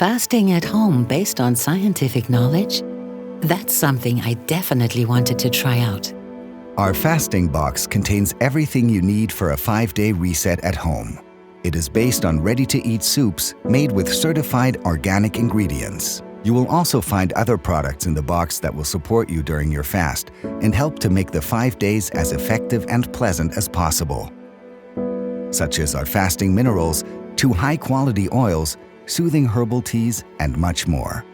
Fasting at home based on scientific knowledge? That's something I definitely wanted to try out. Our fasting box contains everything you need for a 5-day reset at home. It is based on ready-to-eat soups made with certified organic ingredients. You will also find other products in the box that will support you during your fast and help to make the 5 days as effective and pleasant as possible, such as our fasting minerals, 2 high-quality oils, soothing herbal teas, and much more.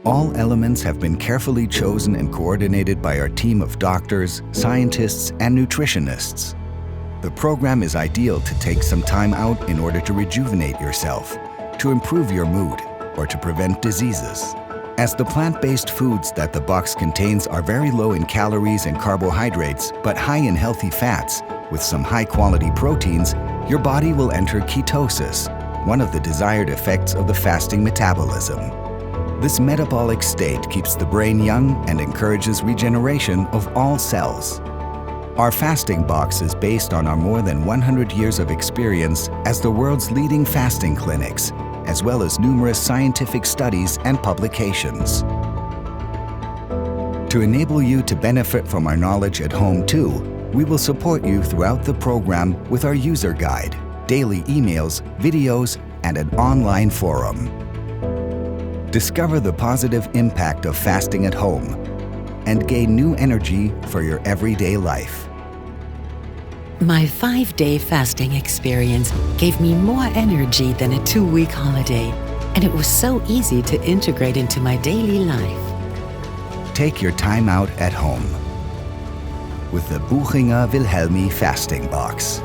All elements have been carefully chosen and coordinated by our team of doctors, scientists, and nutritionists. The program is ideal to take some time out in order to rejuvenate yourself, to improve your mood, or to prevent diseases. As the plant-based foods that the box contains are very low in calories and carbohydrates, but high in healthy fats, with some high-quality proteins, your body will enter ketosis, one of the desired effects of the fasting metabolism. This metabolic state keeps the brain young and encourages regeneration of all cells. Our fasting box is based on our more than 100 years of experience as the world's leading fasting clinics, as well as numerous scientific studies and publications. To enable you to benefit from our knowledge at home too, we will support you throughout the program with our user guide, daily emails, videos, and an online forum. Discover the positive impact of fasting at home and gain new energy for your everyday life. My 5-day fasting experience gave me more energy than a 2-week holiday, and it was so easy to integrate into my daily life. Take your time out at home with the Buchinger Wilhelmi Fasting Box.